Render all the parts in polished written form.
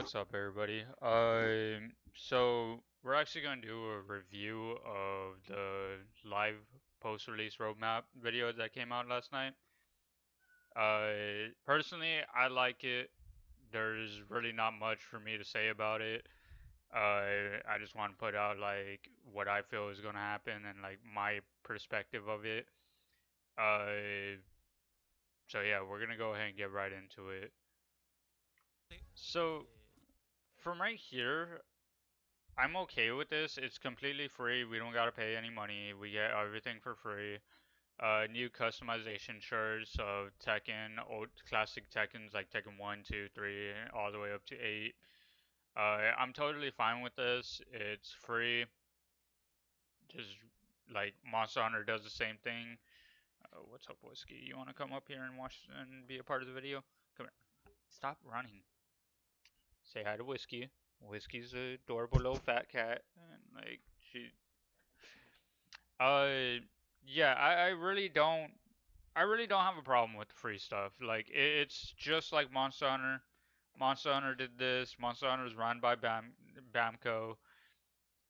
what's up, everybody? So we're actually going to do a review of the live post-release roadmap video that came out last night. Personally, I like it. There's really not much for me to say about it. I just want to put out like what I feel is going to happen and like my perspective of it. Uh, so yeah, we're gonna go ahead and get right into it. So from right here, I'm okay with this. It's completely free. We don't gotta pay any money. We get everything for free. New customization shirts of Tekken, old classic Tekkens like Tekken 1, 2, 3, all the way up to 8. I'm totally fine with this. It's free. Just like Monster Hunter does the same thing. What's up, Whiskey? You wanna come up here and watch and be a part of the video? Come here. Stop running. Say hi to Whiskey. Whiskey's a adorable little fat cat, and like she Uh, yeah, I really don't have a problem with the free stuff. Like it's just like Monster Hunter. Monster Hunter did this. Monster Hunter is run by Bamco.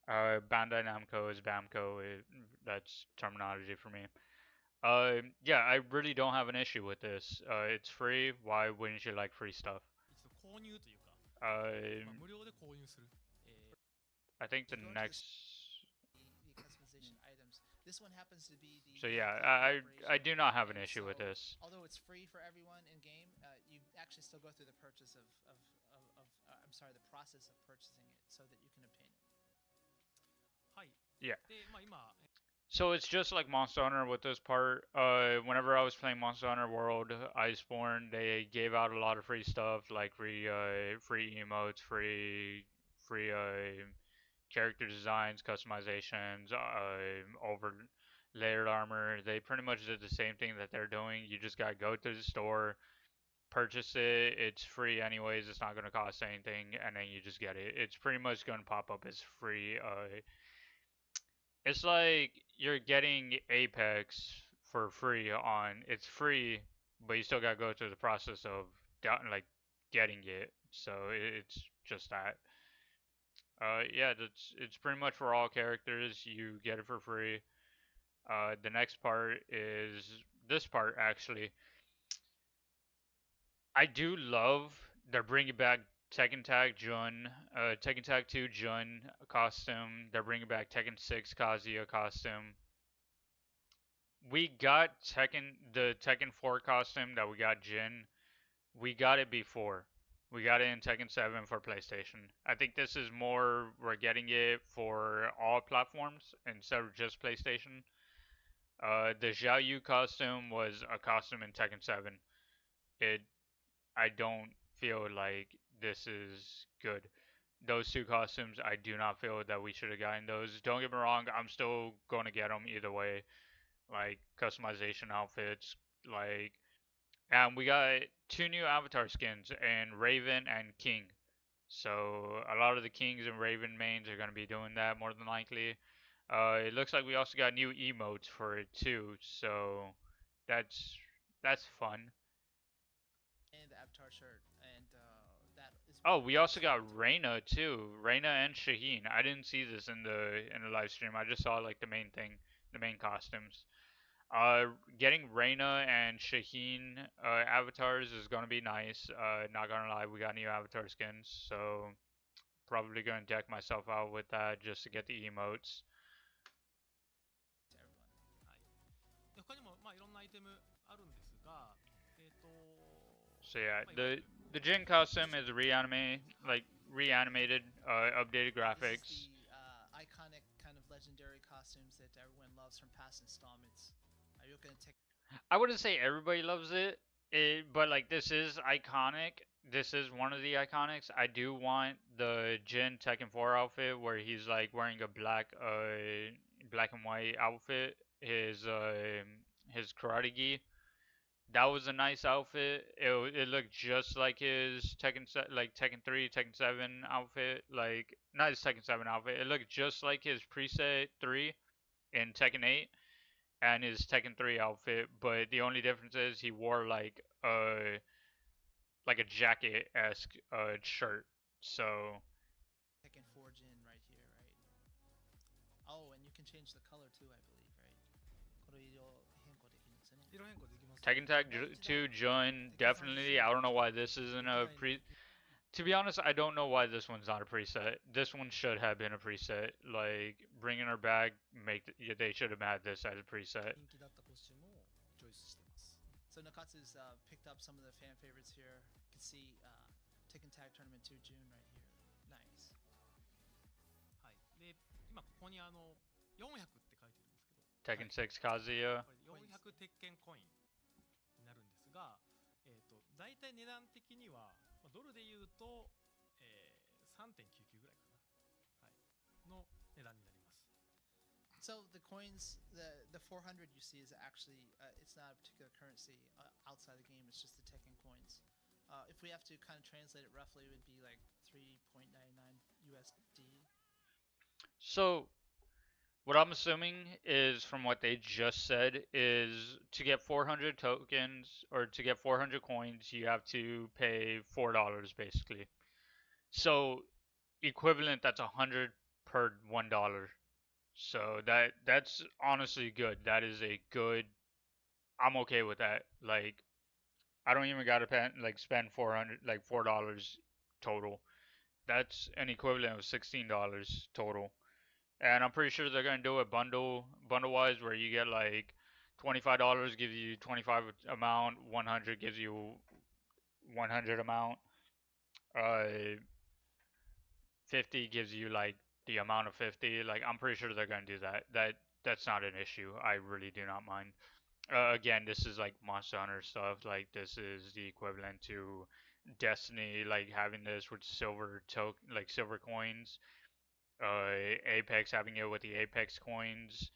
Bandai Namco is Bamco. That's terminology for me. Yeah, I really don't have an issue with this. It's free. Why wouldn't you like free stuff? Uh, I think the next. This one happens to be the So yeah, I operation do not have an and issue with so this. although it's free for everyone in game, you actually still go through the purchase I'm sorry, the process of purchasing it so that you can obtain it. Yeah. So it's just like Monster Hunter with this part. Whenever I was playing Monster Hunter World Iceborne, they gave out a lot of free stuff like free emotes, free character designs, customizations, over layered armor. They pretty much did the same thing that they're doing. You just gotta go to the store, purchase it. It's free anyways. It's not gonna cost anything, and then you just get it. It's pretty much gonna pop up as free. It's like you're getting Apex for free on. It's free, but you still gotta go through the process of like getting it. So it's just that. Yeah, it's pretty much for all characters. You get it for free. The next part is this part actually. I do love they're bringing back Tekken Tag Jun, Tekken Tag 2 Jun costume. They're bringing back Tekken 6 Kazuya costume. We got the Tekken 4 costume that we got Jin. We got it before. We got it in Tekken 7 for PlayStation. I think this is more we're getting it for all platforms instead of just PlayStation. The Xiao Yu costume was a costume in Tekken 7. It I don't feel like this is good. Those two costumes, I do not feel that we should have gotten those. Don't get me wrong, I'm still going to get them either way. Like customization outfits, like, and we got two new avatar skins, and Raven and King. So a lot of the Kings and Raven mains are going to be doing that more than likely. It looks like we also got new emotes for it too, so that's that's fun. And the Avatar shirt, and that is Oh, what we makes also got it. Reina too. Reina and Shaheen. I didn't see this in the live stream. I just saw like the main thing, the main costumes. Getting Reina and Shaheen avatars is gonna be nice. Not gonna lie, we got new avatar skins, so probably gonna deck myself out with that just to get the emotes. To everyone. So yeah, the Jin costume is reanimated, updated This is graphics. the iconic kind of legendary costumes that everyone loves from past installments. Are you going to take? I wouldn't say everybody loves but like this is iconic. This is one of the iconics. I do want the Jin Tekken 4 outfit where he's like wearing a black and white outfit. His karate gi. That was a nice outfit. It looked just like his like Tekken 3, Tekken 7 outfit. Like not his Tekken 7 outfit. It looked just like his preset 3 in Tekken 8 and his Tekken 3 outfit, but the only difference is he wore like a jacket esque shirt. So Tekken 4 Jin right here, right? Oh, and you can change the color too, I believe, right? これ色変更できるんですよね。色変更できますね。 Tekken Tag 2 Join definitely. I don't know why this isn't a pre. To be honest, I don't know why this one's not a preset. This one should have been a preset. Like bringing her back, they should have had this as a preset. 人気だったコスチュームをチョイスしてます。 So Nakatsu's picked up some of the fan favorites here. You can see Tekken Tag Tournament 2 June right here. Nice. はい。で、今ここに400って書いてるんですけど、 Tekken 6 Kazuya. これ400鉄拳コインになるんですが、大体値段的には、ドルで言うと、3.99 ぐらいかな、はい、の値段になります。 So the coins, the 400 you see is actually it's not a particular currency outside the game. It's just the Tekken coins. If we have to kind of translate it roughly, it would be like 3.99 USD. So what I'm assuming is from what they just said is to get 400 tokens or to get 400 coins, you have to pay $4 basically. So equivalent, that's 100 per $1. So that's honestly good. That is a good. I'm okay with that. Like I don't even gotta spend 400 like $4 total. That's an equivalent of $16 total. And I'm pretty sure they're gonna do it bundle wise where you get like $25 gives you 25 amount, 100 gives you 100 amount, 50 gives you like the amount of 50. Like I'm pretty sure they're gonna do that. That's not an issue. I really do not mind. Again, this is like Monster Hunter stuff. Like this is the equivalent to Destiny, like having this with silver coins. Apex having it with the Apex coins.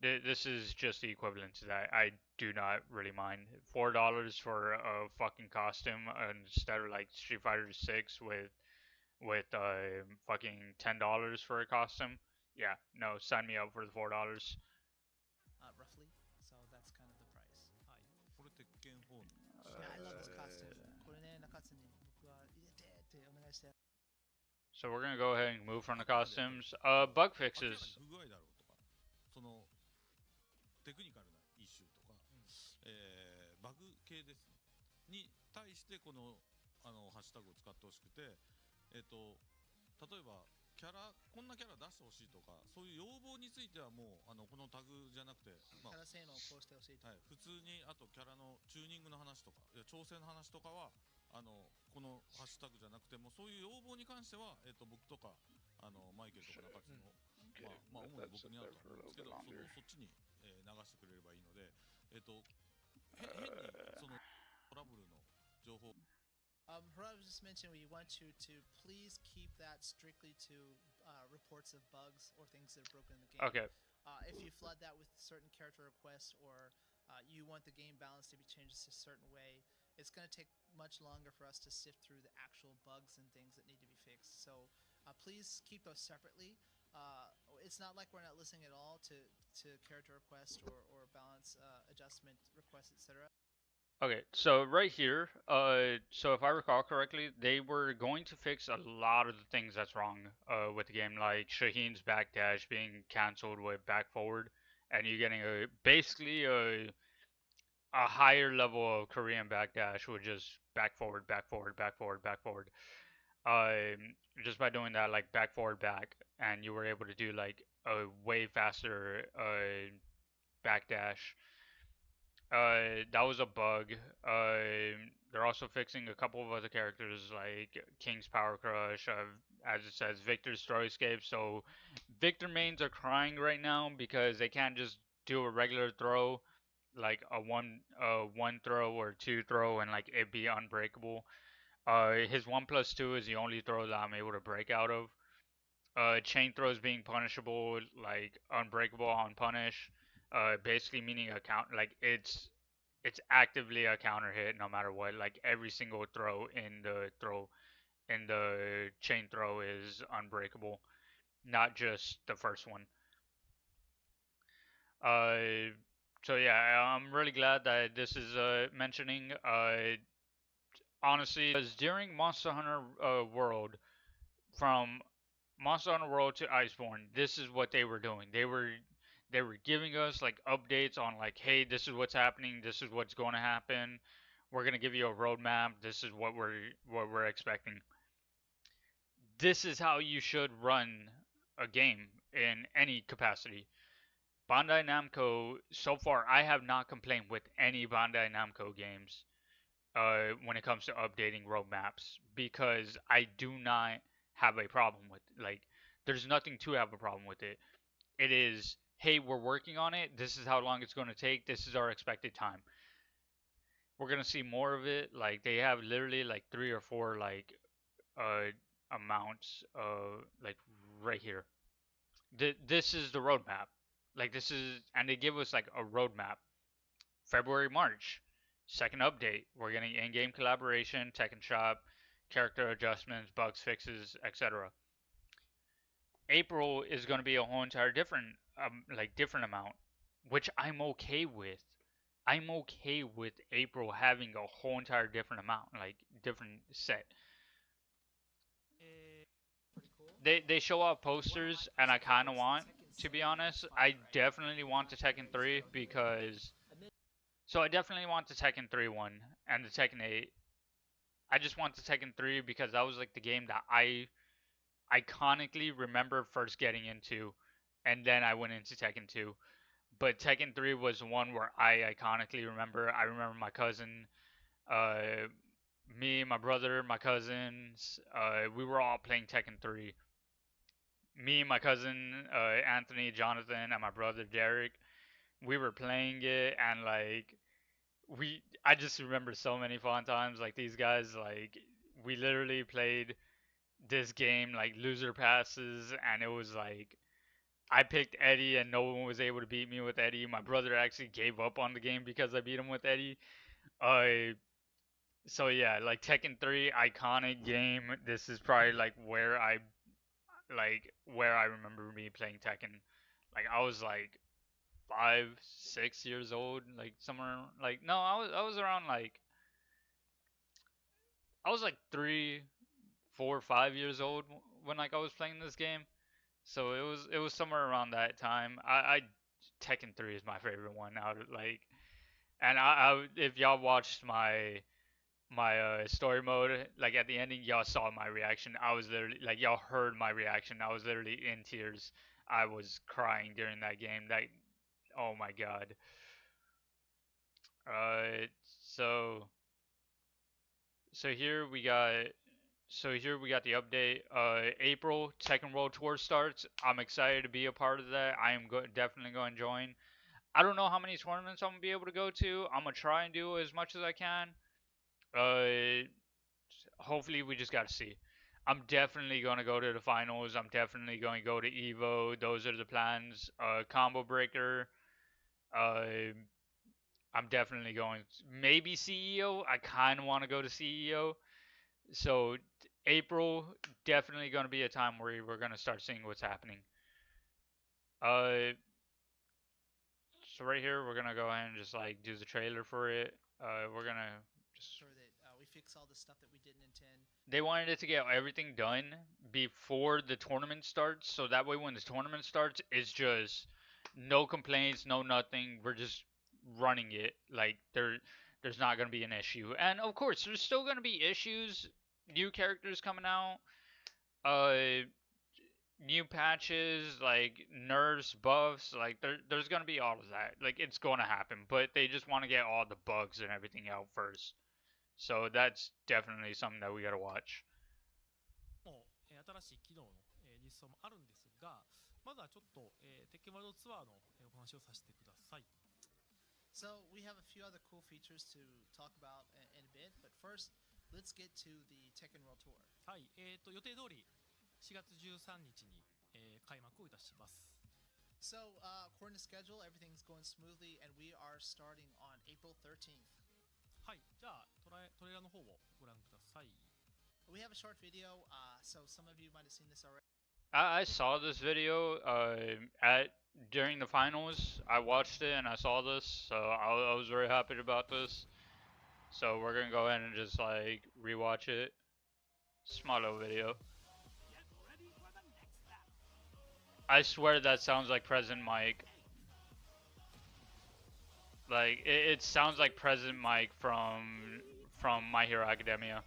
This is just the equivalent to that. I do not really mind. $4 for a fucking costume instead of like Street Fighter 6 with fucking $10 for a costume. Yeah, no, sign me up for the $4. Roughly. So that's kind of the price. はい、これ鉄拳4 Yeah, I love this costume. これね、Nakatsuに僕は入れてってお願いして。So we're gonna go ahead and move from the costumes. Bug 明らかに fixes. 不具合だろうとかそのテクニカルなイシューとか、バグ系ですねに対してこのハッシュタグを使ってほしくて、例えばキャラこんなキャラ出してほしいとかそういう要望についてはもうこのタグじゃなくて、キャラ性能をこうしてほしいと。はい、普通にあとキャラのチューニングの話とか調整の話とかはこのハッシュタグじゃなくてもそういう要望に関しては、僕とかマイケルとか中津の、まあ主に僕になると思うんですけどそっちに、流してくれればいいので、変にそのトラブルの情報Harab just mentioned we want you to please keep that strictly to reports of bugs or things that are broken in the game. Okay. If you flood that with certain character requests or you want the game balance to be changed a certain way, it's going to take much longer for us to sift through the actual bugs and things that need to be fixed. So please keep those separately. It's not like we're not listening at all to character requests or balance adjustment requests, etc. Okay, so right here, so if I recall correctly, they were going to fix a lot of the things that's wrong with the game, like Shaheen's backdash being cancelled with back forward, and you getting basically a higher level of Korean backdash with just back forward, back forward, back forward, back forward. Just by doing that, like back forward, back, and you were able to do like a way faster backdash. That was a bug. They're also fixing a couple of other characters like King's Power Crush, as it says, Victor's Throw Escape. So Victor mains are crying right now because they can't just do a regular throw, like a one throw or two throw, and like it be unbreakable. His 1+2 is the only throw that I'm able to break out of. Chain throws being punishable, like unbreakable on punish. Basically meaning a count, like it's actively a counter hit no matter what. Like every single throw in the chain throw is unbreakable, not just the first one. So yeah, I'm really glad that this is mentioning. Honestly, because during Monster Hunter World, from Monster Hunter World to Iceborne, this is what they were doing. They were giving us like updates on like, hey, this is what's happening, this is what's going to happen. We're gonna give you a roadmap. This is what we're expecting. This is how you should run a game in any capacity. Bandai Namco, so far, I have not complained with any Bandai Namco games when it comes to updating roadmaps because I do not have a problem with it. Like, there's nothing to have a problem with it. It is, hey, we're working on it. This is how long it's going to take. This is our expected time. We're gonna see more of it. Like they have literally like three or four like uh amounts like right here. This is the roadmap. Like this is, and they give us like a roadmap. February, March, second update. We're getting in-game collaboration, Tekken Shop, character adjustments, bugs fixes, etc. April is going to be a whole entire different like different amount, which I'm okay with. I'm okay with April having a whole entire different amount, like different set. Pretty cool. They show off One of my posters, and I personal kind of favorites, want, Tekken to 7 be honest, Fighter, I right? definitely want the Tekken 3 because, so I definitely want the Tekken 3 one and the Tekken 8. I just want the Tekken 3 because that was like the game that I iconically remember first getting into, and then I went into Tekken 2. But Tekken 3 was one where I iconically remember. I remember my cousin, uh, me, my brother, my cousins, we were all playing Tekken 3. Me, my cousin, Anthony, Jonathan, and my brother Derek, we were playing it, and like I just remember so many fun times. Like these guys, like we literally played this game like loser passes, and it was like I picked Eddie, and no one was able to beat me with Eddie. My brother actually gave up on the game because I beat him with Eddie. Uh, so yeah, like Tekken 3, iconic game. This is probably where I remember me playing Tekken. Like I was like 5, 6 years old, like somewhere like no, I was around like I was like 3, 4, 5 years old when like I was playing this game. So it was somewhere around that time. I Tekken 3 is my favorite one out of like, and if y'all watched my story mode, like at the ending, y'all saw my reaction. I was literally like y'all heard my reaction. I was literally in tears. I was crying during that game. That, oh my god. Uh, so so here we got the update. April Tekken World Tour starts. I'm excited to be a part of that. I am definitely going to join. I don't know how many tournaments I'm gonna be able to go to. I'm gonna try and do as much as I can. Uh, hopefully we just gotta see. I'm definitely gonna go to the finals. I'm definitely going to go to Evo. Those are the plans. Combo Breaker. Uh, I'm definitely going. Maybe CEO. I kind of want to go to CEO. So April definitely going to be a time where we're going to start seeing what's happening. Uh, so right here we're gonna go ahead and just like do the trailer for it. We're gonna just. Sure that we fix all the stuff that we didn't intend. They wanted it to get everything done before the tournament starts, so that way when the tournament starts, it's just no complaints, no nothing. We're just running it like there's not gonna be an issue. And of course, there's still gonna be issues. New characters coming out. Uh, New patches, like nerfs, buffs, like there's gonna be all of that. Like it's gonna happen, but they just want to get all the bugs and everything out first. So that's definitely something that we gotta watch.も新しい機能の実装もあるんですが、まずはちょっと鉄拳ワールドツアーのお話をさせてください。So we have a few other cool features to talk about in a bit, but first, let's get to the Tekken World Tour. はい、予定通り4月13日に、開幕をいたします。So, according to schedule, everything's going smoothly, and we are starting on April 13th. はい、じゃあトレーラーの方をご覧ください。We have a short video, so some of you might have seen this already. I saw this video at during the finals. I watched it and I saw this, so I was very happy about this. So we're gonna go ahead and just like rewatch it. Small little video. I swear that sounds like President Mike. Like it sounds like President Mike from My Hero Academia.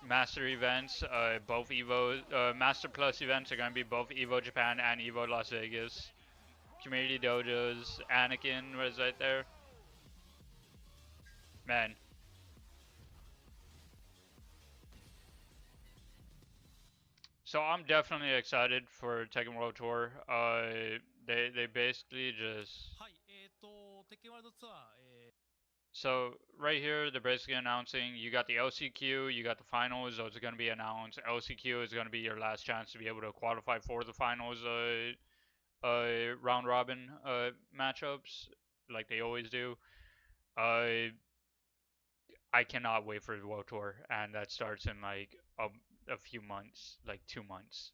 Master events, both Evo, Master Plus events are gonna be both Evo Japan and Evo Las Vegas. Community dojos, Anakin was right there. Man. So I'm definitely excited for Tekken World Tour. They basically just はい、鉄拳ワールドツアー、so right here they're basically announcing you got the LCQ, you got the finals. Those are going to be announced. LCQ is going to be your last chance to be able to qualify for the finals. Round robin matchups like they always do. I cannot wait for the World Tour, and that starts in like a few months, like 2 months.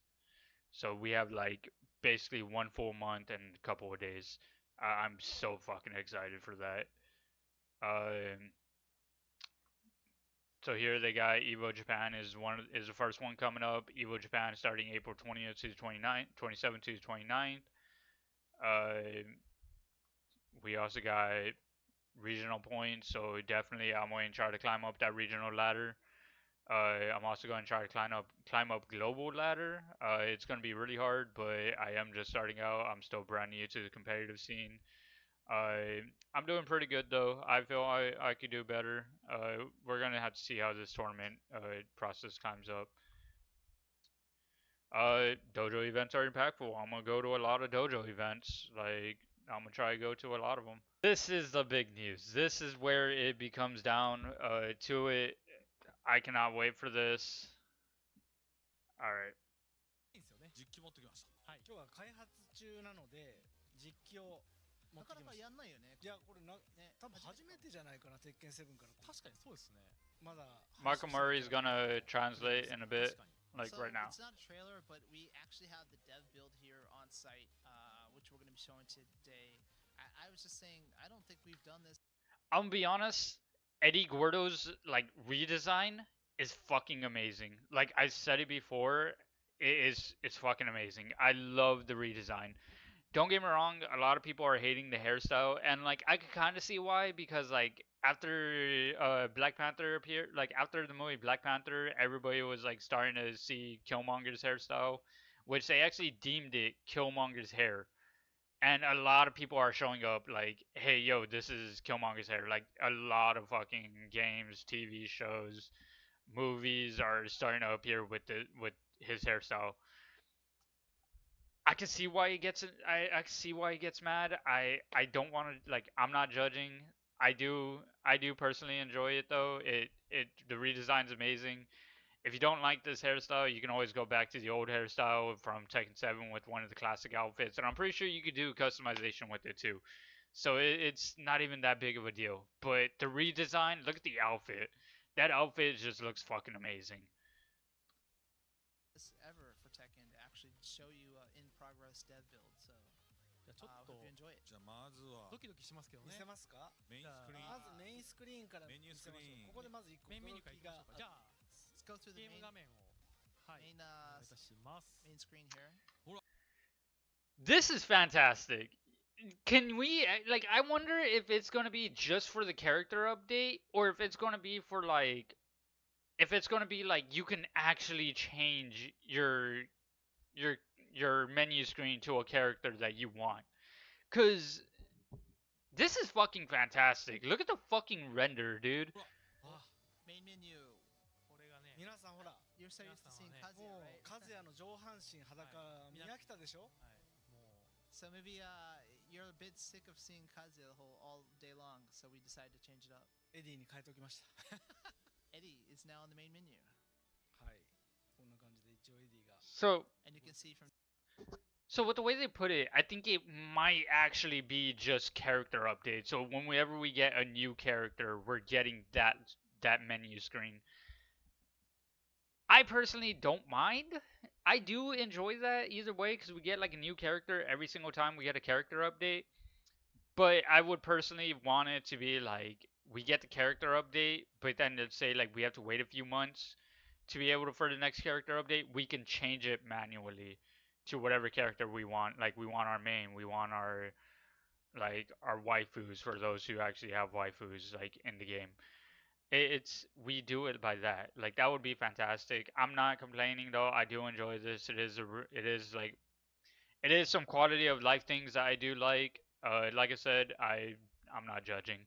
So we have like basically one full month and a couple of days. I'm so fucking excited for that. Um, so here they got Evo Japan is the first one coming up. Evo Japan starting April 20th to 29th, 27th to 29th. We also got regional points, so definitely I'm going to try to climb up that regional ladder. I'm also going to try to climb up global ladder. It's going to be really hard, but I am just starting out. I'm still brand new to the competitive scene. I'm doing pretty good though. I feel I could do better. We're gonna have to see how this tournament process climbs up. Dojo events are impactful. I'm gonna go to a lot of dojo events. Like I'm gonna try to go to a lot of them. This is the big news. This is where it becomes down to it. I cannot wait for this. All right. いいんですよね。実機持ってきました。はい。今日は開発中なので実機を持ってきました。なかなかやんないよね。いやこれな、ね、多分初めてじゃないかな、鉄拳7から。確かにそうですね。まだ Michael Murray's gonna translate in a bit, 確かに。 like so right now. it's not a trailer, but we actually have the dev build here on site, which we're going to be showing today. I was just saying, I don't think we've done this. I'm gonna be honest. Eddie Gordo's like redesign is fucking amazing. Like I said it before, it's fucking amazing. I love the redesign. Don't get me wrong, a lot of people are hating the hairstyle, and like I could kind of see why, because like after Black Panther appeared, like after the movie Black Panther, everybody was like starting to see Killmonger's hairstyle, which they actually deemed it Killmonger's hair. And a lot of people are showing up like, hey, yo, this is Killmonger's hair. Like a lot of fucking games, TV shows, movies are starting to appear with his hairstyle. I can see why he gets it. I can see why he gets mad. I don't want to like. I'm not judging. I do personally enjoy it though. It the redesign's amazing. If you don't like this hairstyle, you can always go back to the old hairstyle from Tekken 7 with one of the classic outfits, and I'm pretty sure you could do customization with it too. So it's not even that big of a deal. But the redesign, look at the outfit. That outfit just looks fucking amazing. This ever for Tekken to actually show you in progress dev build. So じゃあちょっ hope と you enjoy it. じゃあまずはドキドキしますけどね。見せますか？メインスクリーンまずメインスクリーンから見メニューせましょう。スクリーンここでまず1個メインメニューからいきましょうか。じゃあ Let's go through the ゲーム main 画面をはい main お願いいたします。 main screen here. This is fantastic. Can we like? I wonder if it's gonna be just for the character update, or if it's gonna be for like, if it's gonna be like you can actually change your your menu screen to a character that you want. Cause this is fucking fantastic. Look at the fucking render, dude. あ Main menu. これがね皆さんほら、 You're so used to seeing Kazuya, もう right? 和也の上半身裸見飽きたでしょ？はいもう So maybe you're a bit sick of seeing Kazuya all day long, so we decided to change it up. エディに変えておきました。 Eddie is now on the main menu, はい。こんな感じで一応エディが。 So and you can see from So with the way they put it, I think it might actually be just character update. So whenever we get a new character, we're getting that menu screen. I personally don't mind. I do enjoy that either way because we get like a new character every single time we get a character update. But I would personally want it to be like we get the character update, but then let's say like we have to wait a few months to be able to, for the next character update, we can change it manually to whatever character we want. Like we want our main, we want our like our waifus for those who actually have waifus like in the game. It's we do it by that. Like that would be fantastic. I'm not complaining though. I do enjoy this. It is like it is some quality of life things that I do like. Like I said, I'm not judging.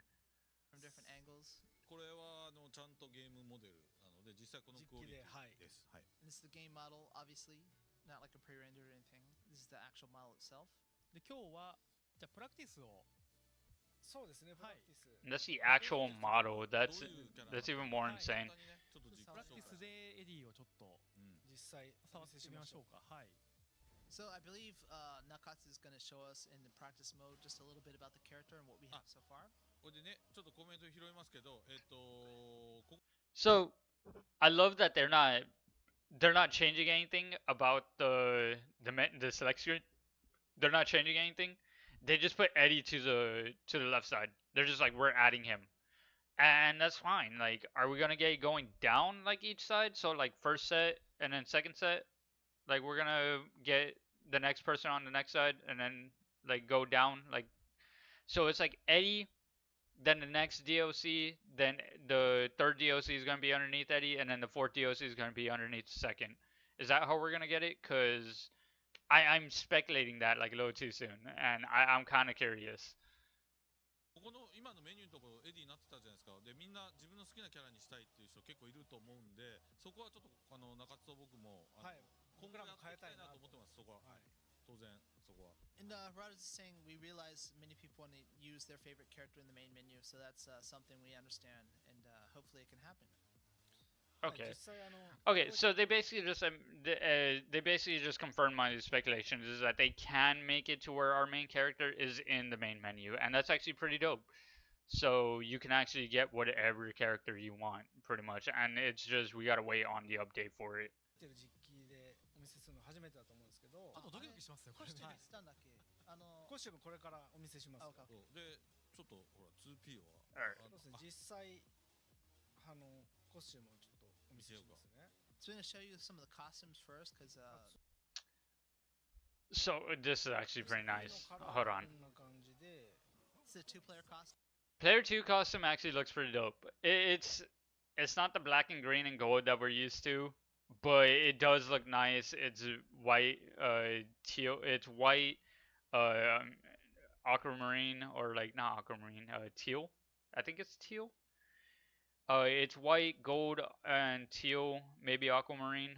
from different angles. これはちゃんとゲームモデルなので実際このクオリティです。はい。 And this is the game model, obviously, not like a pre-rendered or anything. This is the actual model itself. で今日はじゃあプラクティスをそうですね、プラクティス。 That's the actual model. どう That's いうキャラ that's even more はい insane. 簡単にねちょっと実プラクティス況紹介でエディをちょっと実際触ってみましょうか。はい。 So I believe Nakatsu is going to show us in the practice mode just a little bit about the character and what we have so far. これでねちょっとコメント拾いますけどこ So I love that they're not changing anything about the select screen. They're not changing anything. They just put Eddie to the left side. They're just like we're adding him. And that's fine. Like are we going to get going down like each side? So like first set and then second set like we're going to get the next person on the next side and then like go down like so it's like Eddie then the next DOC, then the third DOC is going to be underneath Eddie, and then the fourth DOC is going to be underneath the second. Is that how we're going to get it? Because I'm speculating that like a little too soon, and I'm kind of curious. ここの今のメニューのところエディになってたじゃないですかでみんな自分の好きなキャラにしたいっていう人結構いると思うんでそこはちょっと中津と僕もはい、今後やっていきたいなと思ってますそこははい、当然そこは And Rod is saying we realize many people want to use their favorite character in the main menu, so that's something we understand, and hopefully it can happen. はい Okay. 実際Okay, so they basically just confirmed my speculations is that they can make it to where our main character is in the main menu, and that's actually pretty dope. So you can actually get whatever character you want, pretty much, and it's just we gotta wait on the update for it. てる実機でお見せするの初めてだと思うんですけどちょっとドキドキしますよこれね。コスチュームしたんだっけコスチュームこれからお見せします。あ OK そうでちょっとほら 2P は Alright. そうですね、実際コスチュームをちょっとお見せしますね。 So we're going to show you some of the costumes first, because So this is actually pretty nice. Hold on. こんな感じで it's a two-player costume. Player 2 costume actually looks pretty dope. It's not the black and green and gold that we're used to, but it does look nice. It's white, teal. It's white, aquamarine or like not aquamarine, teal. I think it's teal. It's white, gold, and teal, maybe aquamarine.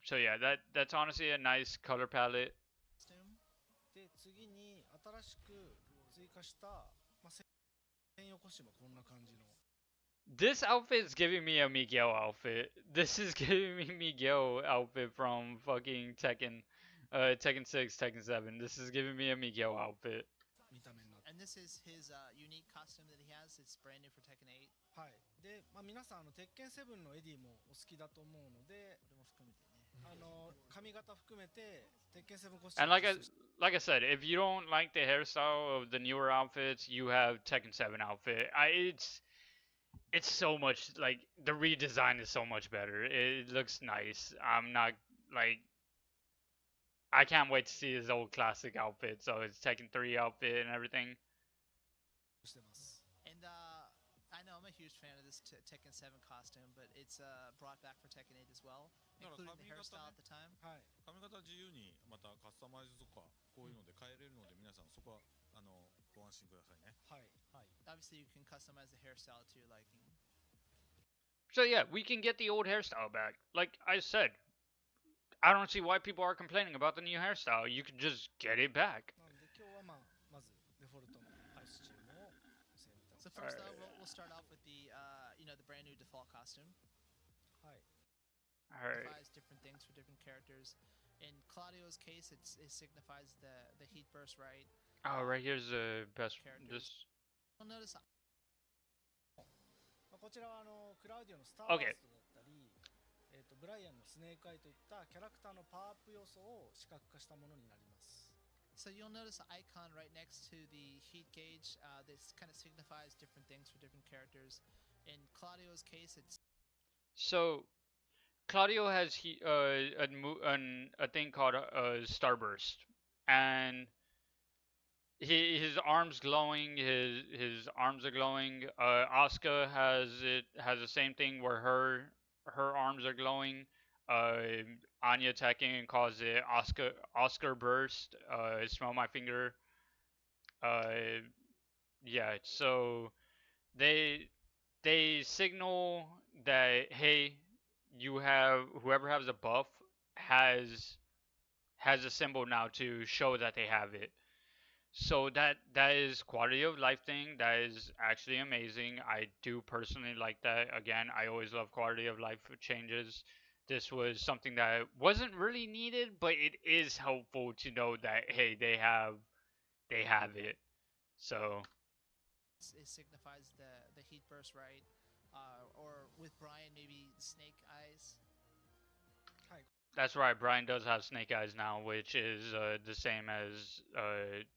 So yeah, that's honestly a nice color palette. で次に新しく追加した、まあ、専用コスチュームはこんな感じの This outfit is giving me a Miguel outfit. This is giving me Miguel outfit from fucking Tekken, Tekken 6, Tekken 7. This is giving me a Miguel outfit. 見た目になって And this is his unique costume that he has. It's brand new for Tekken 8. はいで、まあ、皆さん鉄拳7のエディもお好きだと思うのでこれも含めてね。髪型含めて鉄拳7コスチュー And ム like I said, if you don't like the hairstyle of the newer outfits, you have Tekken 7 outfit. It's so much like the redesign is so much better. It looks nice. I'm not like I can't wait to see his old classic outfit. So his Tekken 3 outfit and everything. してます And I know I'm a huge fan of this Tekken 7 costume, but it's brought back for Tekken 8 as well, No, no, including the Kami hairstyle Gata at the time. はい髪型自由にまたカスタマイズとかこういうので変えれるので皆さんそこはご安心くださいねはい Obviously, you can customize the hairstyle to your liking. So yeah, we can get the old hairstyle back. Like I said, I don't see why people are complaining about the new hairstyle. You can just get it back. なので今日は、まずデフォルトのコスチュームを見せた So first, we'll start off with the the brand new default costume. はい Alright. Signifies different things for different characters. In Claudio's case, it signifies the heat burst, right? Oh, right here's the best. Characters. This. You'll notice まあこちらはクラウディオのスターバー Okay. ストだったり、ブライアンのスネークアイといったキャラクターのパワーアップ要素を視覚化したものになります So you'll notice an icon right next to the heat gauge. This kind of signifies different things for different characters. In Claudio's case, it's So, Claudio has a thing called Starburst, and his arms glowing. His arms are glowing. Asuka has the same thing where her arms are glowing. Anya Tekken calls it Oscar burst. Smell my finger. Uh, yeah. So they they signal that hey, you have whoever has a buff has has a symbol now to show that they have it. So that is quality of life thing. That is actually amazing. I do personally like that. Again, I always love quality of life changes. This was something that wasn't really needed, but it is helpful to know that hey, they have it. So It signifies the heat burst, right? Or with Brian, maybe snake eyes. はい that's right. Brian does have Snake Eyes now, which is the same as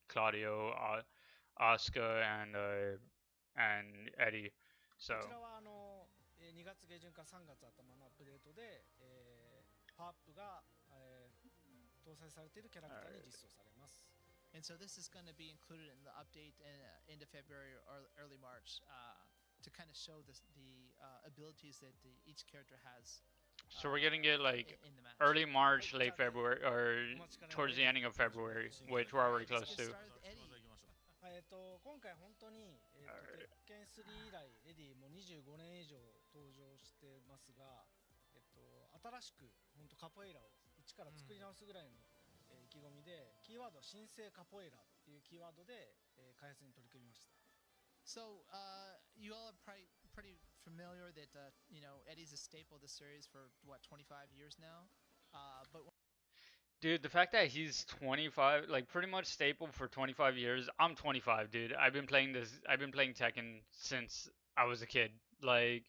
Claudio, Oscar, and Eddie. So こちらは2月下旬から3月頭のアップデートで、パワーアップが、搭載されているキャラクターに実装されます。And so this is going to be included in the update in end of February or early March to kind of show the abilities that each character has. so we're getting it like in the match. early March, late February, or towards the ending of February, which we're already close Let's to. start with Eddie. はい、今回本当に、鉄拳3以来エディも25年以上登場してますが、新しく本当カポエイラを一から作り直すぐらいの、意気込みでキーワードは新生カポエイラっていうキーワードで、開発に取り組みました。 So you all are probably pretty familiar that you know Eddie's a staple of the series for what 25 years now. But Dude, the fact that he's 25, like pretty much staple for 25 years. I'm 25, dude. I've been playing this. I've been playing Tekken since I was a kid. Like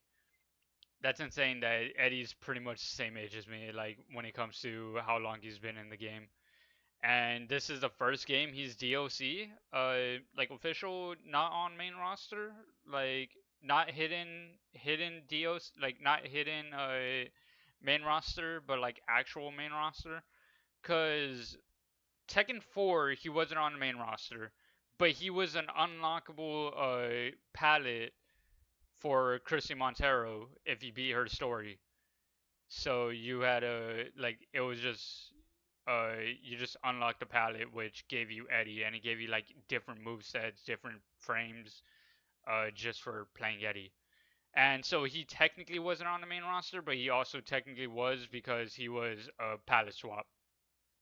that's insane that Eddie's pretty much the same age as me. Like when it comes to how long he's been in the game. And this is the first game he's DOC, like official, not on main roster, like not hidden DOC, like not hidden main roster, but like actual main roster. Cause Tekken 4 he wasn't on the main roster, but he was an unlockable palette for Chrissy Montero if you beat her story. So you had a like it was just you just unlocked the palette which gave you Eddie and it gave you like different move sets, different frames just for playing Eddie. And so he technically wasn't on the main roster, but he also technically was because he was a palette swap.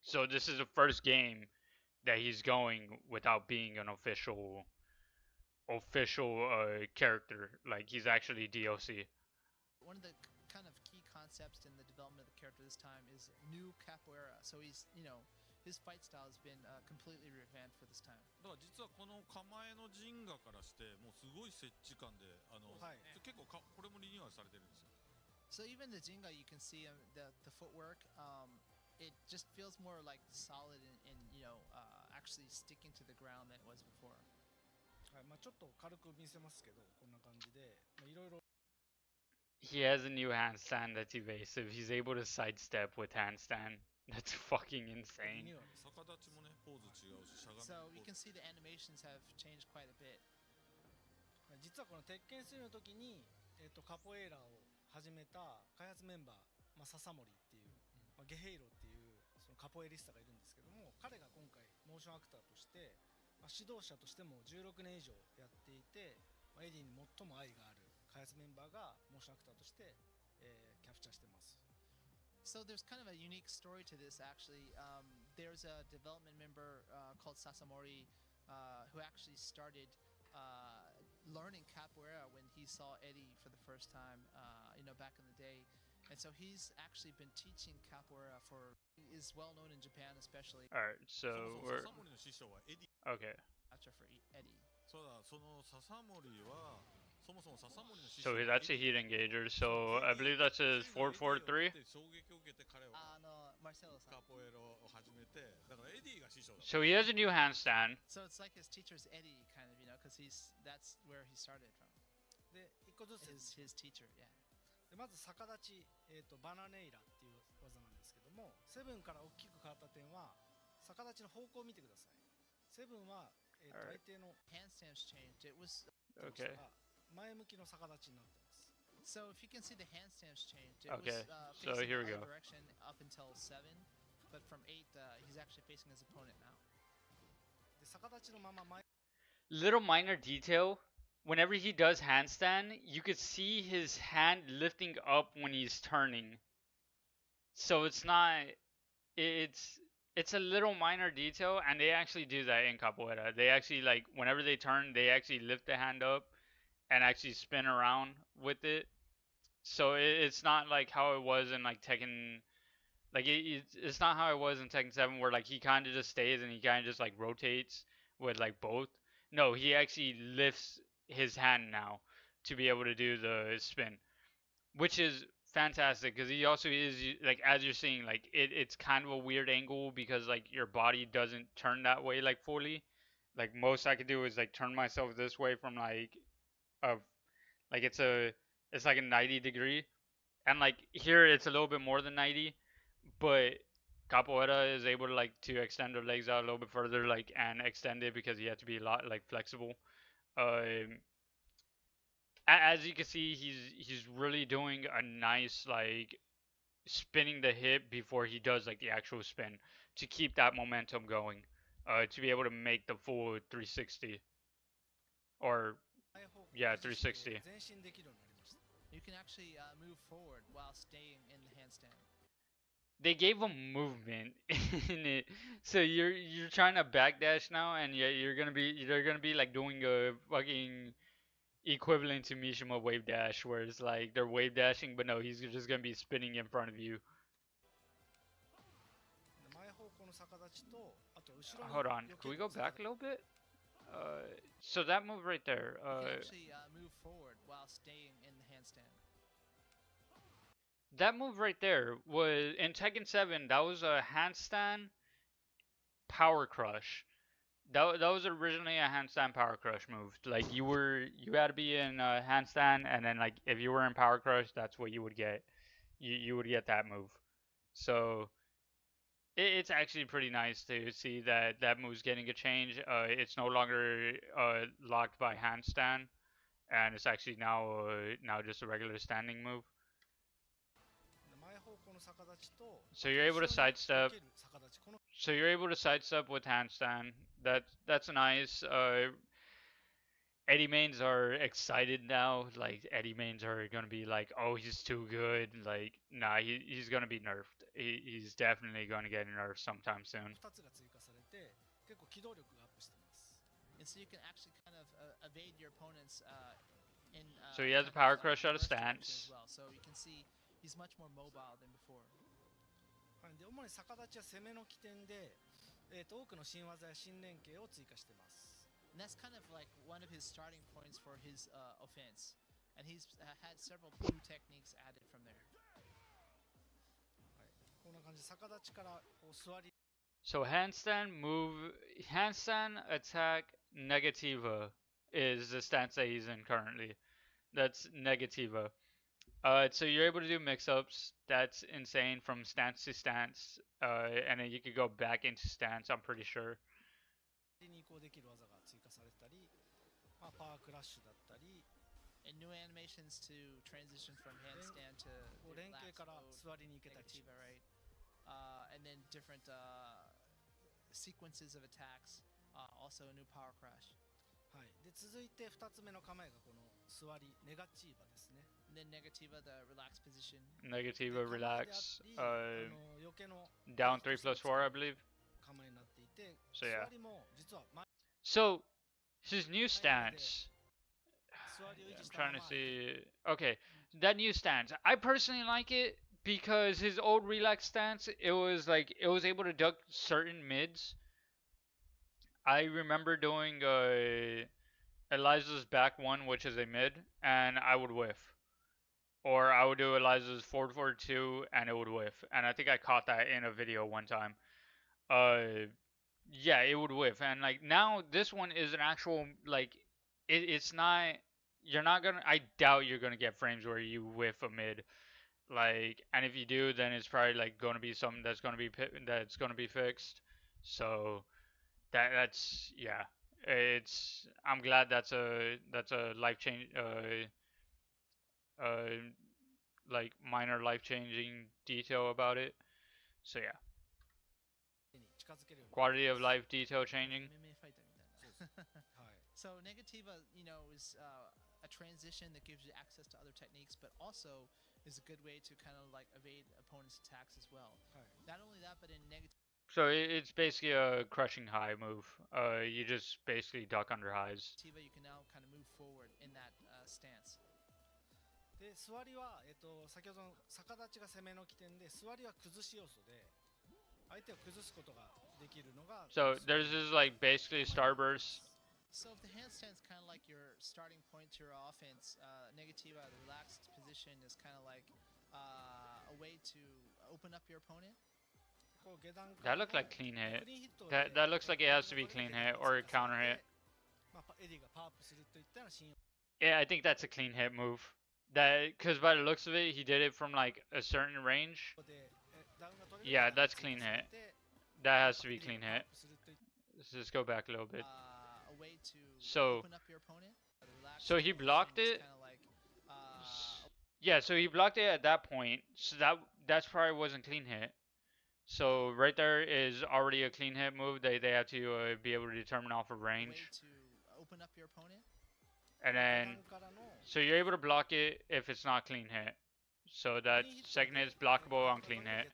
So this is the first game that he's going without being an official character. Like he's actually DOC. one of the kind of key concepts in the development of the character this time is new capoeira. So he's his fight style has been completely revamped for this time. だから実はこの構えの陣画からしてもうすごい接地感ではい、結構これもリニューアルされてるんですよ。 So even the Jinga, you can see the footwork. It just feels more like solid and actually sticking to the ground than it was before. はいまあ、ちょっと軽く見せますけどこんな感じでいろいろ He has a new handstand that's evasive. He's able to sidestep with handstand. That's fucking リ insane. ニューアル 逆立ちもねポーズ違うししゃがみ So ポ you ー can ズ see the animations have changed quite a bit. はい実はこの鉄拳3の時に、カポエイラを始めた開発メンバー、まあ、笹森っていう、まあ、ゲヘイロっていうそのカポエリスタがいるんですけども彼が今回モーションアクターとして、まあ、指導者としても16年以上やっていて、まあ、エディに最も愛がある開発メンバーがモーションアクターとして、キャプチャーしてます。 So there's kind of a unique story to this actually. There's a development member called Sasamori who actually started learning capoeira when he saw Eddie for the first time, back in the day. And so he's actually been teaching capoeira for, is well known in Japan especially. Alright, そ so もそも we're 笹森の師匠はエディ okay. After for Eddie. そうだその笹森はそもそも笹森の師 So 匠 that's a heat engager. So I believe that's his 443. 衝撃を受けて彼は Marcelo カポエロを始めてだからエディが師匠だ So he has a new handstand. So it's like his teacher's Eddie, kind of, because that's where he started from. で1個ずつ His teacher, yeah. でまず逆立ち、バナネイラっていう技なんですけども、セブンから大きく変わった点は逆立ちの方向を見てください。セブンは、Alright. 相手の Handstands changed. It was Okay. 前向きの逆立ちになってます。 so if you can see the handstands changed. It Okay, was so facing here the we other go. direction up until 7, but from 8, he's actually facing his opponent now. で逆立ちのまま前 Little minor detail. Whenever he does handstand, you could see his hand lifting up when he's turning. So it's not. It's it's a little minor detail, and they actually do that in capoeira. They actually like whenever they turn, they actually lift the hand up and actually spin around with it. So it's not like how it was in like Tekken. Like it's not how it was in Tekken 7 where like he kind of just stays and he kind of just like rotates with like both. No, he actually lifts his hand now to be able to do the spin, which is fantastic because he also is like as you're seeing like it's kind of a weird angle because like your body doesn't turn that way like fully. Like most I could do is like turn myself this way from like a like it's like a 90 degree, and like here it's a little bit more than 90, but capoeira is able to like to extend their legs out a little bit further like and extend it because you have to be a lot like flexible. um as you can see, he's really doing a nice like spinning the hip before he does like the actual spin to keep that momentum going, to be able to make the full 360 or 前方向を yeah 維持して 360. 前進できるようになりました。 You can actually move forward while staying in the handstand. They gave him movement in it, so you're trying to backdash now, and yeah, they're gonna be like doing a fucking equivalent to Mishima wave dash, where it's like they're wave dashing, but no, he's just gonna be spinning in front of you. で前方向の逆立ちと、あと後ろに Hold on, 避 can け we る go 逆 back 立 a little bit? So that move right there. You can actually move forward while staying in the handstand. That move right there was in Tekken 7. That was a handstand power crush. That was originally a handstand power crush move. Like you had to be in a handstand, and then like if you were in power crush, that's what you would get. You would get that move. So it's actually pretty nice to see that that move's getting a change. It's no longer locked by handstand, and it's actually now just a regular standing move. で前方向の逆立ちと、 So you're able to 後ろに避 sidestep. ける逆立ち、この So you're able to sidestep with handstand. That's nice. Eddie mains are excited now. Like Eddie mains are gonna be like, oh, he's too good. Like, nah, he's gonna be nerfed. He's definitely gonna get nerfed sometime soon. 2つが追加されて、結構機動力がアップしてます。 And so you can actually kind of evade your opponents in. So he has a kind power of, crush out of reverse direction stance. as well. So you can see he's much more mobile than before. はい、で主に逆立ちは攻めの起点で、多くの新技や新連携を追加しています。 And that's kind of like one of his starting points for his offense. And he's had several new techniques added from there. はい、こんな感じで逆立ちからこう座り So handstand attack negativa is the stance that he's in currently. That's negativa. So you're able to do mix-ups. That's insane from stance to stance. And then you could go back into stance, I'm pretty sure. に移行できる技が追加されたり、まあ、パワークラッシュだったり、 And new animations to transition from handstand to こう連携 relaxed から mode, 座りに行けたりし negativa, ます。 right? And then different sequences of attacks. Also a new power crash. はい、で続いて2つ目の構えがこの座りネガチーバですね。 And then negativa, the relaxed position. Negativa, で構えであ relax. り余計の Down 3 plus 4, I believe. 構えになっていて、 So yeah. 座りも実は前 So his new stance. 座りを維持 I'm したま trying ま to see. Okay, that new stance. I personally like it because his old relax stance, it was like it was able to duck certain mids. I remember doing Eliza's back one, which is a mid, and I would whiff. Or I would do Eliza's forward forward two, and it would whiff. And I think I caught that in a video one time. Yeah, it would whiff. And like now, this one is an actual like, it's not you're not gonna. I doubt you're gonna get frames where you whiff a mid. Like, and if you do, then it's probably like going to be something that's gonna be fixed. So that's yeah. It's I'm glad that's a life change like minor life changing detail about it. So yeah, に近づけるようになって quality ま of す。 life detail changing. MMA fighter みたいな。はい。 So Negativa, is a transition that gives you access to other techniques, but also is a good way to kind of like evade opponents' attacks as well. はい。 Not only that, but in Negativa, So it's basically a crushing high move. You just basically duck under highs. you can now kind of move forward in that stance. で座りは、先ほどの逆立ちが攻めの起点で、座りは崩し要素で相手を崩すことができるのが So there's this like basically starburst. So if the handstand's kind of like your starting point to your offense, Negativa, the relaxed position, is kind of like a way to open up your opponent. こう下段か That ら looked like clean ク hit. リーンヒット That looks like it has to be clean hit or a counter hit. まあ、エディがパワーアップするといったようなシーン Yeah, I think that's a clean hit move. That because by the looks of it, he did it from like a certain range. でダウンが取れる Yeah, から that's clean 追加され hit. て That has to be エディ clean がパワーア hit. ップするといった Let's just go back a little bit. A way to So- open up your opponent. The relaxed so he position blocked is it. kinda like, Yeah, so he blocked it at that point. So that's probably wasn't clean hit. So right there is already a clean hit move. They have to be able to determine off of a way range. to open up your opponent. And 下 then 段からの so you're able to block it if it's not clean hit. So that second hit is blockable on clean hit.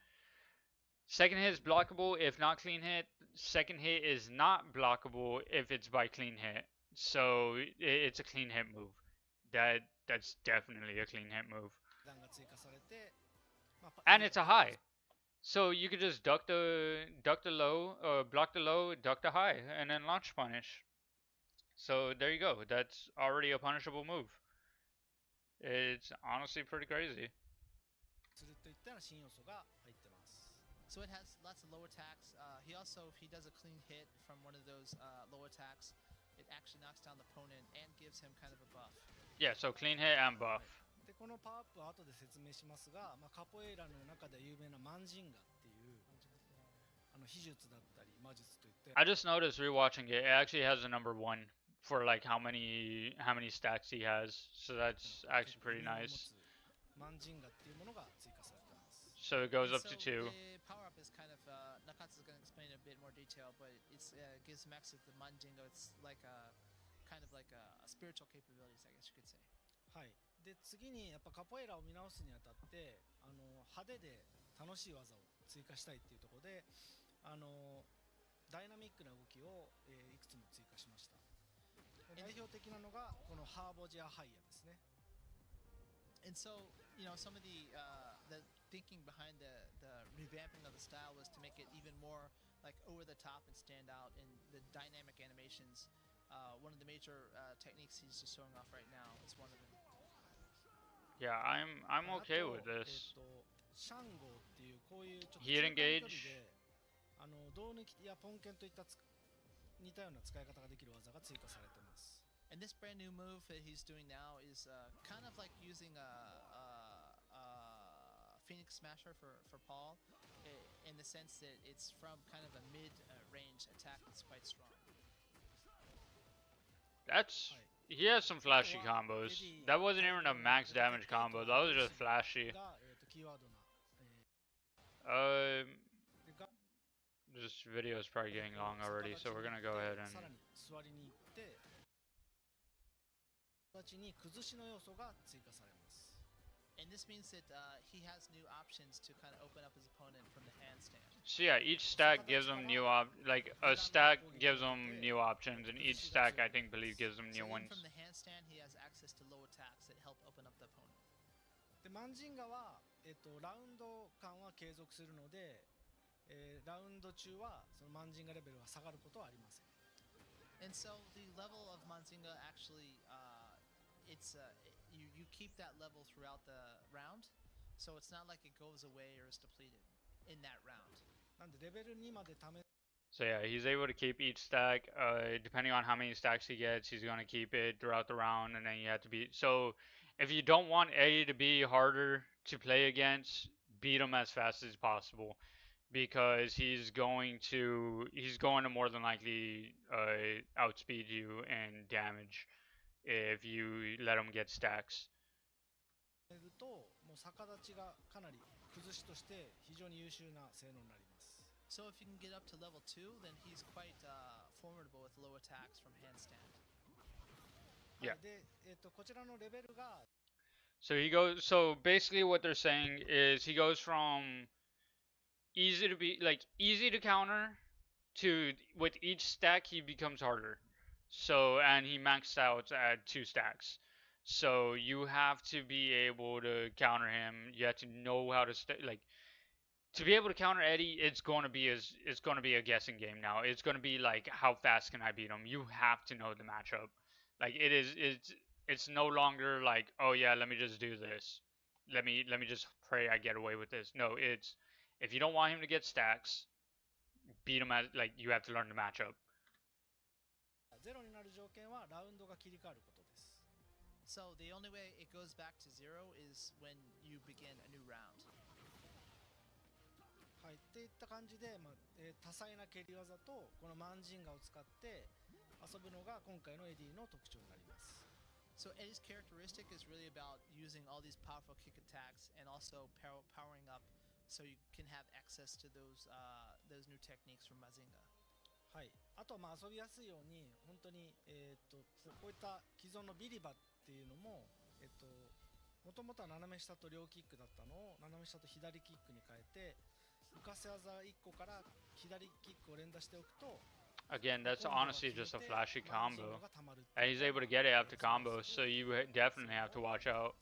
Second hit is blockable if not clean hit. Second hit is not blockable if it's by clean hit. So it's a clean hit move. That's definitely a clean hit move. 段が追加されて、まあ、 And it's a high. So you could just duck the low, block the low, duck the high, and then launch punish. So there you go. That's already a punishable move. It's honestly pretty crazy. するといったような新要素が入ってます。 So it has lots of low attacks. He also, if he does a clean hit from one of those low attacks, it actually knocks down the opponent and gives him kind of a buff. Yeah, so clean hit and buff. でこのパワーアップは後で説明しますが、まあ、カポエイラの中で有名なマンジンガっていう秘術だったり魔術といって I just noticed rewatching it. It actually has a number 1 for like how many stacks he has. So that's actually pretty 異名を持 nice. つマンジンガっていうものが追加されてます。 So it goes And up to so 2. the power up is kind of Nakatsu's going to explain in a bit more detail, but it's gives him access to the Manjingo. It's like a kind of like a spiritual capabilities, I guess you could say. はい。で次にやっぱカポエイラを見直すにあたって派手で楽しい技を追加したいっていうところでダイナミックな動きを、いくつも追加しました。代表的なのがこのハーボジアハイヤですね。 And so, some of the thinking behind the revamping of the style was to make it even more like over the top and stand out in the dynamic animations. One of the major techniques he's just showing off right now is one of them. Yeah, I'm okay with this. シャンゴーっていうこういうちょっと Heat 中間距離 engage で胴抜きやポンケンといった似たような使い方ができる技が追加されてます。 And this brand new move that he's doing now is kind of like using a Phoenix Smasher for Paul, in the sense that it's from kind of a mid-range attack that's quite strong. That's he has some flashy combos. That wasn't even a max damage combo. That was just flashy. がキーワードな、でが This video is probably getting long already, so we're gonna go ahead and さらに座りに行って形に崩しの要素が追加されます。 And this means that he has new options to kind of open up his opponent from the handstand. so yeah, each stack gives him new like a stack gives him new options, and each stack I believe gives him So new even ones. from the handstand, he has access to low attacks that help open up the opponent. でマンジンガは、ラウンド間は継続するので、ラウンド中はそのマンジンガレベルが下がることはありません。 And so the level of Manzinga actually, it's you keep that level throughout the round, so it's not like it goes away or is depleted in that round. なんでレベル2まで貯め So yeah, he's able to keep each stack. Depending on how many stacks he gets, he's gonna keep it throughout the round, and then you have to be. So if you don't want Eddie to be harder to play against, beat him as fast as possible because he's going to more than likely outspeed you in damage if you let him get stacks. るともう逆立ちがかなり崩しとして非常に優秀な性能になります。 So if you can get up to level 2, then he's quite formidable with low attacks from handstand. Yeah. はい、で、こちらのレベルが So he goes. So basically, what they're saying is he goes from easy to counter to with each stack he becomes harder. So and he maxed out at 2 stacks. So you have to be able to counter him. You have to know how to to be able to counter Eddie. It's going to be a guessing game now. It's going to be like how fast can I beat him? You have to know the matchup. Like it's no longer like, oh yeah, let me just do this. Let me just pray I get away with this. No, it's if you don't want him to get stacks, beat him at like you have to learn the matchup. ゼロになる条件はラウンドが切り替わることです。 So the only way it goes back to 0 is when you begin a new round. はい、っていった感じで、多彩な蹴り技とこのマンジンガを使って遊ぶのが今回のエディの特徴になります。 So Eddie's characteristic is really about using all these powerful kick attacks and also powering up so you can have access to those new techniques from Mazinga. はい、あとは遊びやすいように本当に、こういった既存のビリバっていうのももともとは斜め下と両キックだったのを斜め下と左キックに変えて浮かせ技1個から左キックを連打しておくと Again, that's honestly just a flashy combo, and he's able to get it after combo. So you definitely have to watch out.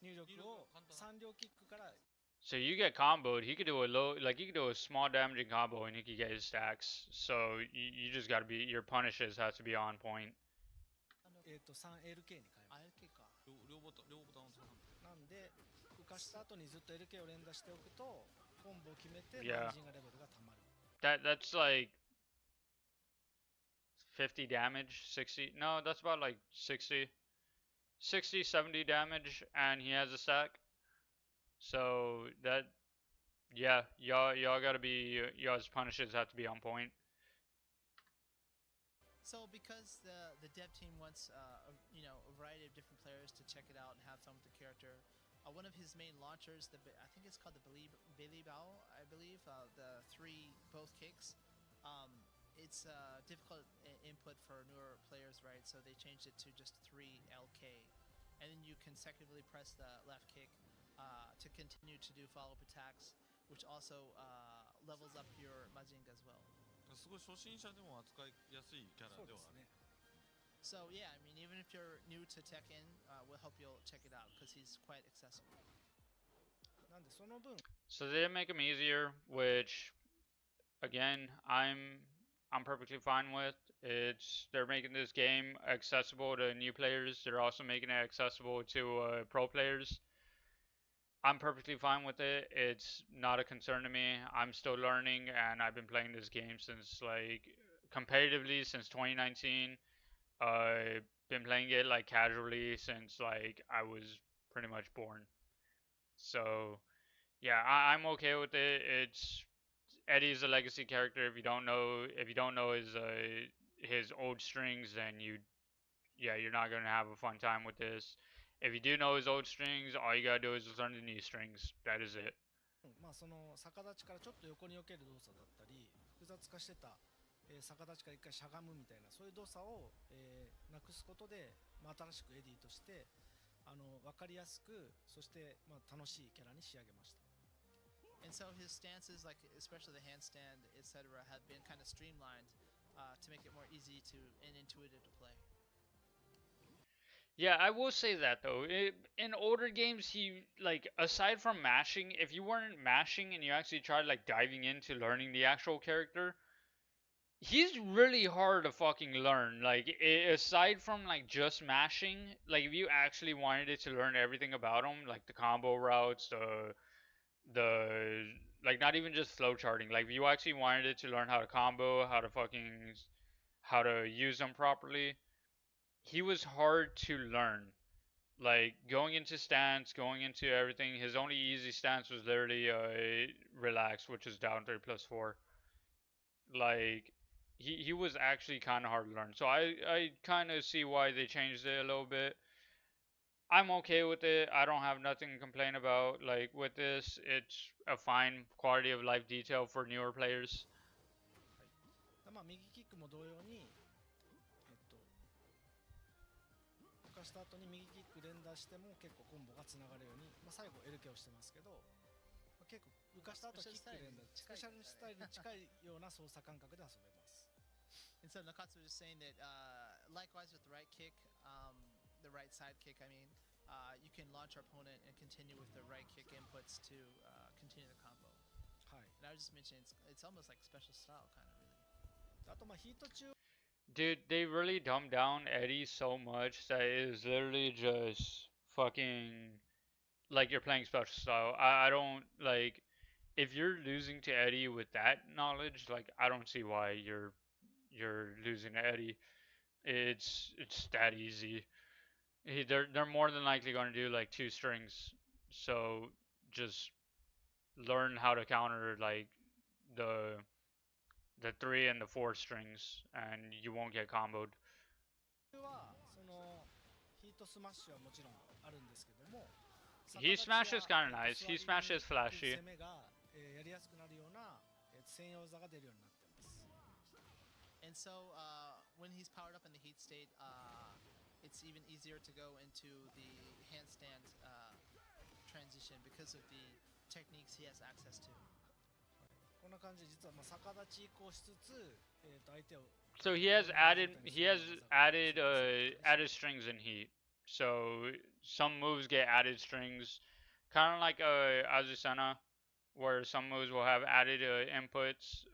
入力を3両キックから So you get comboed. He could do he could do a small damaging combo, and he could get his stacks. So you just gotta be your punishes has to be on point. 3LK に変えます。 RK か。両ボタンを押さなくてなんで浮かした後にずっと LK を連打しておくとコンボを決めて Yeah. マンジンガレベルがたまる。 That's like 50 damage, 60. No, that's about like 60, 70 damage, and he has a stack. So that, yeah, y'all gotta be y'all's punishes have to be on point. So because the dev team wants a variety of different players to check it out and have fun with the character, one of his main launchers, I think it's called the Billy Bao, I believe, the 3 both kicks. It's difficult input for newer players, right? So they changed it to just 3 LK, and then you consecutively press the left kick to continue to do follow-up attacks, which also levels up your Mazinga as well. すごい初心者でも扱いやすいキャラではある。 So yeah, I mean, even if you're new to Tekken, we'll help you check it out because he's quite accessible. なんでその分 So they didn't make him easier, which again I'm perfectly fine with. They're making this game accessible to new players. They're also making it accessible to pro players. I'm perfectly fine with it. It's not a concern to me. I'm still learning, and I've been playing this game since competitively since 2019. I've been playing it like casually since like I was pretty much born. So yeah, I'm okay with it. It's Eddie's a legacy character. If you don't know his old strings, then you're not gonna have a fun time with this. If you do know his old strings, all you gotta do is just learn the new strings. That is it. その逆立ちからちょっと横に避ける動作だったり複雑化してた、逆立ちから一回しゃがむみたいなそういう動作を、なくすことで、新しくエディとして分かりやすくそして、楽しいキャラに仕上げました。 And so his stances, like especially the handstand, etc., have been kind of streamlined to make it more easy and intuitive to play. Yeah, I will say that though. In older games, he aside from mashing, if you weren't mashing and you actually tried diving into learning the actual character, he's really hard to fucking learn. Aside from just mashing, if you actually wanted it to learn everything about him, like the combo routes, the like not even just flow charting. Like if you actually wanted it to learn how to combo, how to use them properly, he was hard to learn. Like going into stance, going into everything, his only easy stance was literally relax, which is down 3+4. Like he was actually kind of hard to learn. So I kind of see why they changed it a little bit. I'm okay with it. I don't have nothing to complain about. Like with this, it's a fine quality of life detail for newer players. まあ、右キックも同様に、浮かした後に右キック連打しても結構コンボがつながるように、まあ、最後 LK をしてますけど、まあ、結構浮かした後キック連打スペシャルスタイルに近いような操作感覚で遊べます。And so Nakatsu was just saying that likewise with the right kick, the right side kick, I mean, you can launch our opponent and continue with the right kick inputs to continue the combo. はい。 And I was just mentioning it's almost like special style kind of really. あとまあヒート中 Dude, they really dumbed down Eddie so much that it is literally just fucking like you're playing special style. I don't like if you're losing to Eddie with that knowledge, like I don't see why you're losing to Eddie. It's that easy. They're more than likely going to do like two strings, so just learn how to counter like the the 3 and the 4 strings, and you won't get comboed. はそのヒートスマッシュはもちろんあるんですけども、 He smash is kind of nice. He smash is flashy. 攻めがやりやすくなるような専用技が出るようになってます。 And so when he's powered up in the heat state, it's even easier to go into the handstand transition because of the techniques he has access to. こんな感じで実はまあ逆立ち移行しつつ、相手を So he has added strings in heat. So some moves get added strings, kind of like Azusena, where some moves will have added inputs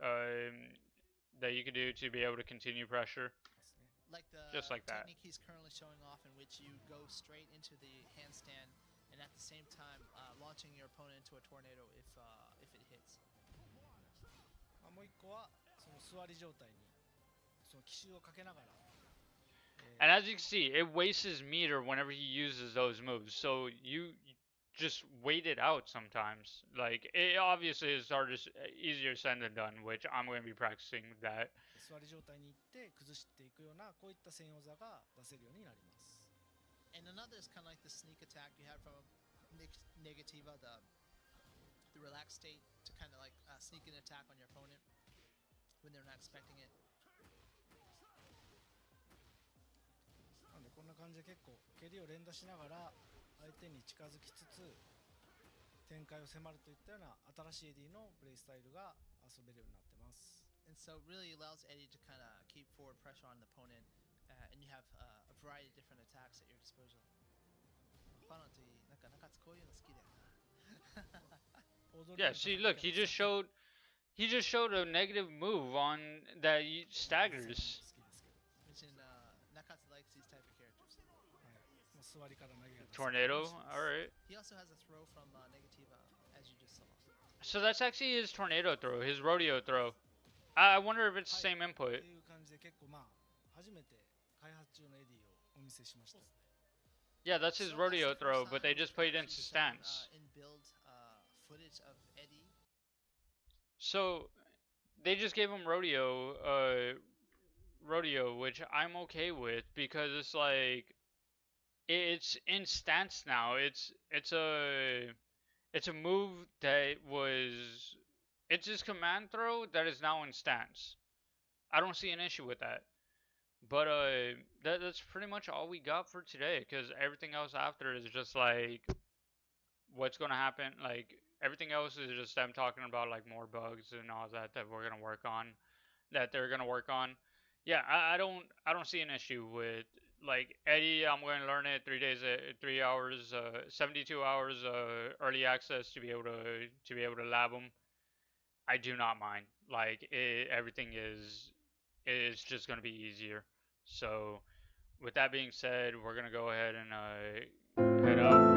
that you can do to be able to continue pressure. ですね。 Like the Just like that. technique he's currently showing off, in which you go straight into the handstand and at the same time launching your opponent into a tornado if it hits. まあ、もう一個はその座り状態にその奇襲をかけながら、And as you can see, it wastes his meter whenever he uses those moves. So you just wait it out sometimes. Like it obviously is easier said than done, which I'm going to be practicing that. 座り状態に行って崩していくようなこういった専用技が出せるようになります。 And another is kind of like the sneak attack you have from Negativa, the relaxed state to kind of like sneak an attack on your opponent when they're not expecting it. なのでこんな感じで結構蹴りを連打しながら相手に近づきつつ展開を迫るといったような新しい AD のプレイスタイルが遊べるようになってます。 And so it really allows Eddie to kind of keep forward pressure on the opponent, and you have a variety of different attacks at your disposal. ファノってなんか中津こういうの好きだよな。 Yeah, see, look, he just showed a negative move on that staggers. 好きですけど、 Mentioned Nakatsu likes these type of characters. はい、もう座りから投げが出せる Tornado, all right. He also has a throw from Negativa, as you just saw. So that's actually his tornado throw, his rodeo throw. I wonder if it's the same っ input. ていう感じで結構まあ初めて開発中の AD をお見せしました。 Yeah, that's his So rodeo that's the throw, first but they time just we've put it into actually shown, stance. in build footage of Eddie. So they just gave him rodeo, which I'm okay with because it's like it's in stance now. It's a move that was it's his command throw that is now in stance. I don't see an issue with that. But that's pretty much all we got for today because everything else after is just like what's gonna happen. Like everything else is just them talking about like more bugs and all that we're gonna work on, that they're gonna work on. Yeah, I don't see an issue with like Eddie. I'm going to learn it 3 days, 3 hours, 72 hours early access to be able to lab them. I do not mind. Like everything is just gonna be easier. So with that being said, we're gonna go ahead and head out.